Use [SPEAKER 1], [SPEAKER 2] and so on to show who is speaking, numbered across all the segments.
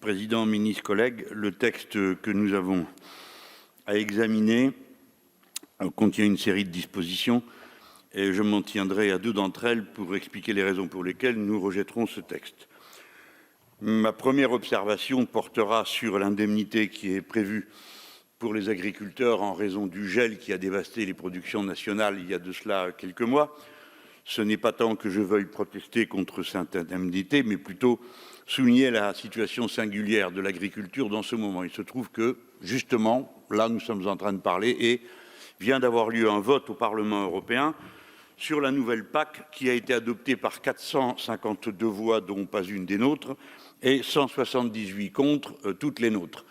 [SPEAKER 1] Président, ministres, collègues, le texte que nous avons à examiner contient une série de dispositions et je m'en tiendrai à deux d'entre elles pour expliquer les raisons pour lesquelles nous rejetterons ce texte. Ma première observation portera sur l'indemnité qui est prévue pour les agriculteurs en raison du gel qui a dévasté les productions nationales il y a de cela quelques mois. Ce n'est pas tant que je veuille protester contre cette indemnité, mais plutôt souligner la situation singulière de l'agriculture dans ce moment. Il se trouve que, justement, là nous sommes en train de parler et vient d'avoir lieu un vote au Parlement européen sur la nouvelle PAC qui a été adoptée par 452 voix, dont pas une des nôtres, et 178 contre, toutes les nôtres.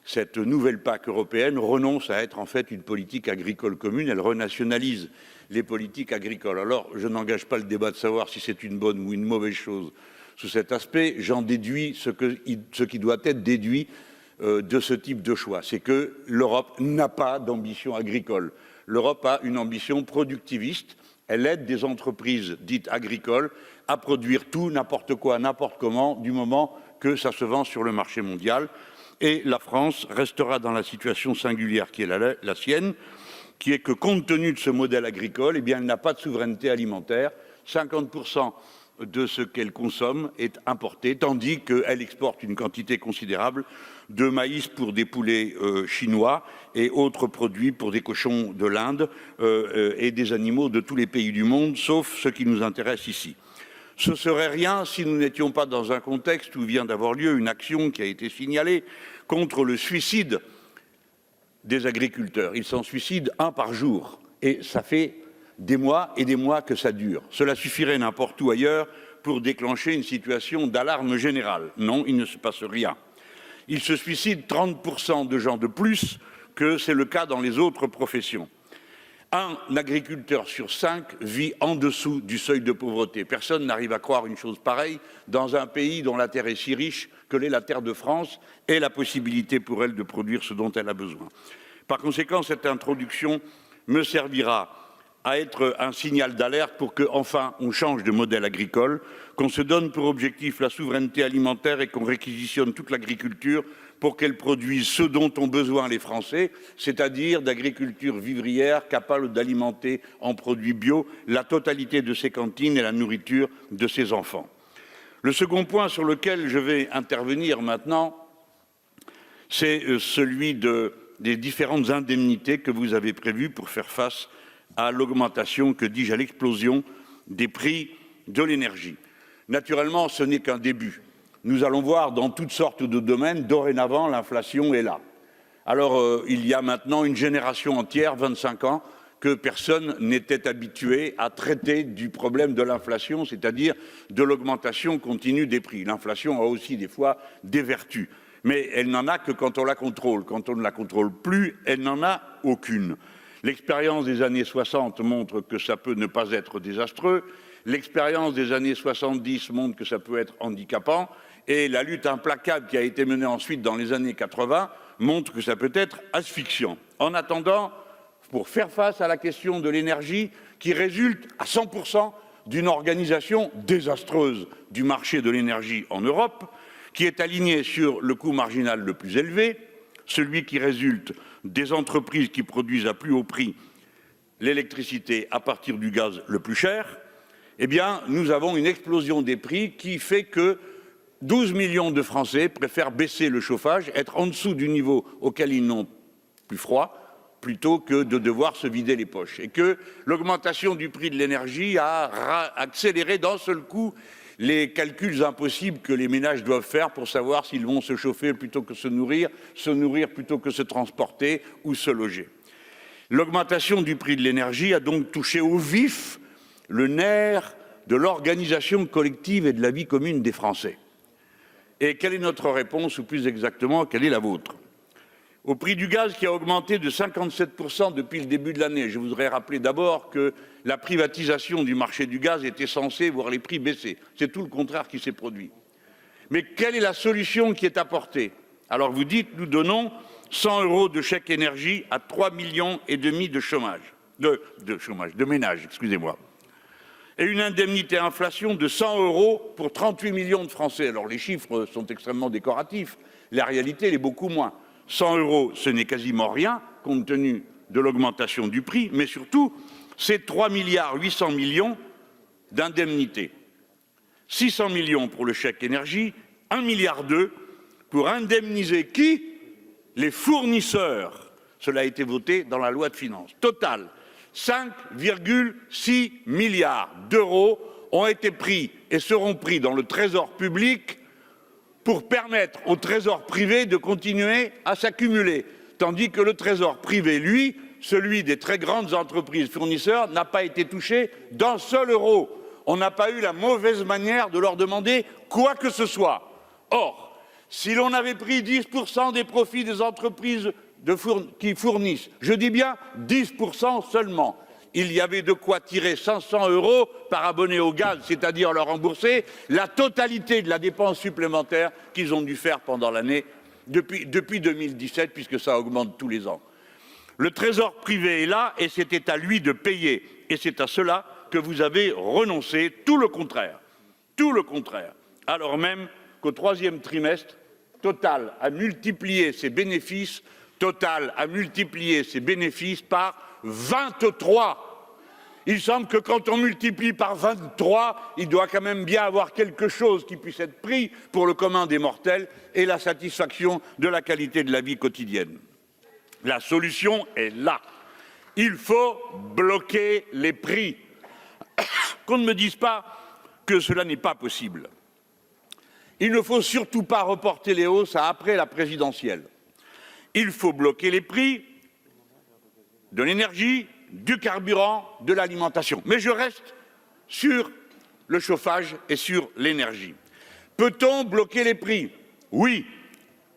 [SPEAKER 1] Cette nouvelle PAC européenne renonce à être en fait une politique agricole commune, elle renationalise les politiques agricoles. Alors, je n'engage pas le débat de savoir si c'est une bonne ou une mauvaise chose sous cet aspect, j'en déduis ce qui doit être déduit de ce type de choix. C'est que l'Europe n'a pas d'ambition agricole. L'Europe a une ambition productiviste. Elle aide des entreprises dites agricoles à produire tout, n'importe quoi, n'importe comment, du moment que ça se vend sur le marché mondial. Et la France restera dans la situation singulière qui est la sienne, qui est que, compte tenu de ce modèle agricole, eh bien, elle n'a pas de souveraineté alimentaire. 50% de ce qu'elle consomme est importé, tandis qu'elle exporte une quantité considérable de maïs pour des poulets chinois et autres produits pour des cochons de l'Inde et des animaux de tous les pays du monde, sauf ce qui nous intéresse ici. Ce serait rien si nous n'étions pas dans un contexte où vient d'avoir lieu une action qui a été signalée contre le suicide des agriculteurs. Ils s'en suicident un par jour et ça fait des mois et des mois que ça dure. Cela suffirait n'importe où ailleurs pour déclencher une situation d'alarme générale. Non, il ne se passe rien. Il se suicide 30% de gens de plus que c'est le cas dans les autres professions. Un agriculteur sur 5 vit en dessous du seuil de pauvreté. Personne n'arrive à croire une chose pareille dans un pays dont la terre est si riche que l'est la terre de France et la possibilité pour elle de produire ce dont elle a besoin. Par conséquent, cette introduction me servira à être un signal d'alerte pour que, enfin, on change de modèle agricole, qu'on se donne pour objectif la souveraineté alimentaire et qu'on réquisitionne toute l'agriculture pour qu'elle produise ce dont ont besoin les Français, c'est-à-dire d'agriculture vivrière capable d'alimenter en produits bio la totalité de ses cantines et la nourriture de ses enfants. Le second point sur lequel je vais intervenir maintenant, c'est celui des différentes indemnités que vous avez prévues pour faire face à l'augmentation, que dis-je, à l'explosion des prix de l'énergie. Naturellement, ce n'est qu'un début. Nous allons voir dans toutes sortes de domaines, dorénavant, l'inflation est là. Alors, il y a maintenant une génération entière, 25 ans, que personne n'était habitué à traiter du problème de l'inflation, c'est-à-dire de l'augmentation continue des prix. L'inflation a aussi des fois des vertus, mais elle n'en a que quand on la contrôle. Quand on ne la contrôle plus, elle n'en a aucune. L'expérience des années 60 montre que ça peut ne pas être désastreux. L'expérience des années 70 montre que ça peut être handicapant. Et la lutte implacable qui a été menée ensuite dans les années 80 montre que ça peut être asphyxiant. En attendant, pour faire face à la question de l'énergie qui résulte à 100% d'une organisation désastreuse du marché de l'énergie en Europe, qui est alignée sur le coût marginal le plus élevé, celui qui résulte des entreprises qui produisent à plus haut prix l'électricité à partir du gaz le plus cher, eh bien, nous avons une explosion des prix qui fait que 12 millions de Français préfèrent baisser le chauffage, être en dessous du niveau auquel ils n'ont plus froid, plutôt que de devoir se vider les poches. Et que l'augmentation du prix de l'énergie a accéléré d'un seul coup les calculs impossibles que les ménages doivent faire pour savoir s'ils vont se chauffer plutôt que se nourrir plutôt que se transporter ou se loger. L'augmentation du prix de l'énergie a donc touché au vif le nerf de l'organisation collective et de la vie commune des Français. Et quelle est notre réponse, ou plus exactement, quelle est la vôtre? Au prix du gaz qui a augmenté de 57% depuis le début de l'année. Je voudrais rappeler d'abord que la privatisation du marché du gaz était censée voir les prix baisser. C'est tout le contraire qui s'est produit. Mais quelle est la solution qui est apportée? Alors vous dites, nous donnons 100 € de chèque énergie à 3,5 millions de ménages, excusez-moi. et une indemnité inflation de 100 € pour 38 millions de Français. Alors les chiffres sont extrêmement décoratifs, la réalité elle est beaucoup moins. 100 €, ce n'est quasiment rien compte tenu de l'augmentation du prix, mais surtout, c'est 3,8 milliards d'indemnités. 600 millions pour le chèque énergie, 1,2 milliard pour indemniser qui? Les fournisseurs. Cela a été voté dans la loi de finances. Total, 5,6 milliards d'euros ont été pris et seront pris dans le trésor public pour permettre au trésor privé de continuer à s'accumuler, tandis que le trésor privé, lui, celui des très grandes entreprises fournisseurs, n'a pas été touché d'un seul euro. On n'a pas eu la mauvaise manière de leur demander quoi que ce soit. Or, si l'on avait pris 10% des profits des entreprises qui fournissent, je dis bien 10% seulement, il y avait de quoi tirer 500 € par abonné au gaz, c'est-à-dire leur rembourser la totalité de la dépense supplémentaire qu'ils ont dû faire pendant l'année depuis 2017, puisque ça augmente tous les ans. Le trésor privé est là et c'était à lui de payer. Et c'est à cela que vous avez renoncé, tout le contraire. Tout le contraire. Alors même qu'au troisième trimestre, Total a multiplié ses bénéfices, par 23. Il semble que quand on multiplie par 23, il doit quand même bien avoir quelque chose qui puisse être pris pour le commun des mortels et la satisfaction de la qualité de la vie quotidienne. La solution est là. Il faut bloquer les prix. Qu'on ne me dise pas que cela n'est pas possible. Il ne faut surtout pas reporter les hausses à après la présidentielle. Il faut bloquer les prix de l'énergie, du carburant, de l'alimentation. Mais je reste sur le chauffage et sur l'énergie. Peut-on bloquer les prix? Oui.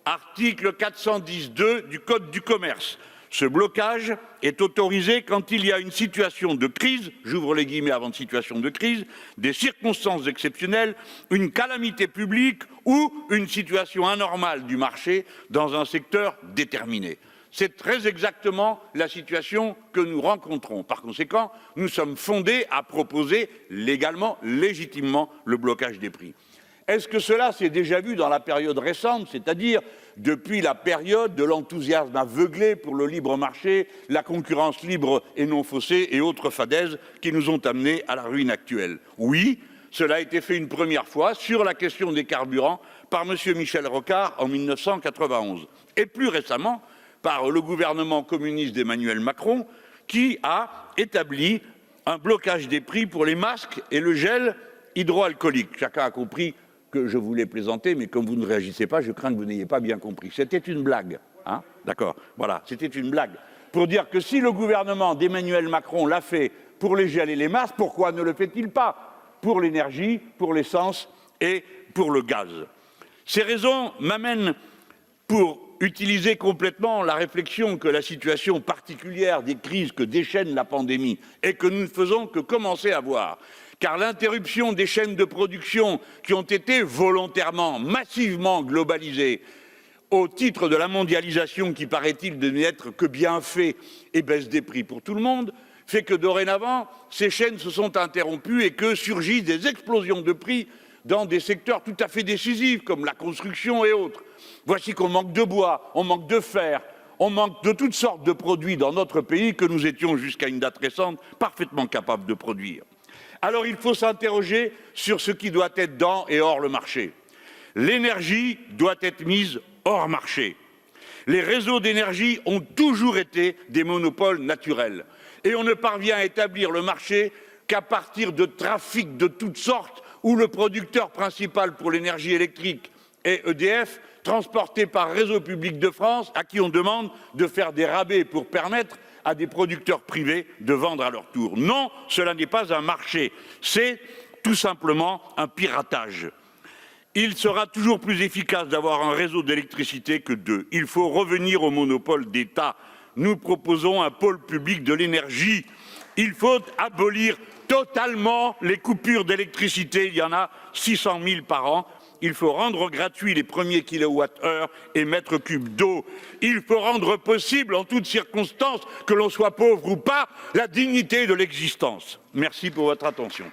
[SPEAKER 1] Article 410.2 du Code du commerce. Ce blocage est autorisé quand il y a une situation de crise, j'ouvre les guillemets avant de situation de crise, des circonstances exceptionnelles, une calamité publique ou une situation anormale du marché dans un secteur déterminé. C'est très exactement la situation que nous rencontrons. Par conséquent, nous sommes fondés à proposer légalement, légitimement, le blocage des prix. Est-ce que cela s'est déjà vu dans la période récente, c'est-à-dire depuis la période de l'enthousiasme aveuglé pour le libre marché, la concurrence libre et non faussée et autres fadaises qui nous ont amenés à la ruine actuelle? Oui, cela a été fait une première fois sur la question des carburants par M. Michel Rocard en 1991 et plus récemment par le gouvernement communiste d'Emmanuel Macron qui a établi un blocage des prix pour les masques et le gel hydroalcoolique. Chacun a compris que je voulais plaisanter, mais comme vous ne réagissez pas, je crains que vous n'ayez pas bien compris. C'était une blague, hein? D'accord, voilà, c'était une blague. Pour dire que si le gouvernement d'Emmanuel Macron l'a fait pour les gels et les masques, pourquoi ne le fait-il pas pour l'énergie, pour l'essence et pour le gaz? Ces raisons m'amènent pour utiliser complètement la réflexion que la situation particulière des crises que déchaîne la pandémie et que nous ne faisons que commencer à voir. Car l'interruption des chaînes de production qui ont été volontairement, massivement globalisées au titre de la mondialisation qui paraît-il de n'être que bienfait et baisse des prix pour tout le monde, fait que dorénavant, ces chaînes se sont interrompues et que surgissent des explosions de prix dans des secteurs tout à fait décisifs comme la construction et autres. Voici qu'on manque de bois, on manque de fer, on manque de toutes sortes de produits dans notre pays que nous étions jusqu'à une date récente parfaitement capables de produire. Alors il faut s'interroger sur ce qui doit être dans et hors le marché. L'énergie doit être mise hors marché. Les réseaux d'énergie ont toujours été des monopoles naturels et on ne parvient à établir le marché qu'à partir de trafics de toutes sortes où le producteur principal pour l'énergie électrique est EDF, transporté par Réseau Public de France, à qui on demande de faire des rabais pour permettre à des producteurs privés de vendre à leur tour. Non, cela n'est pas un marché, c'est tout simplement un piratage. Il sera toujours plus efficace d'avoir un réseau d'électricité que deux. Il faut revenir au monopole d'État. Nous proposons un pôle public de l'énergie. Il faut abolir totalement les coupures d'électricité. Il y en a 600 000 par an. Il faut rendre gratuits les premiers kilowattheures et mètres cubes d'eau. Il faut rendre possible, en toutes circonstances, que l'on soit pauvre ou pas, la dignité de l'existence. Merci pour votre attention.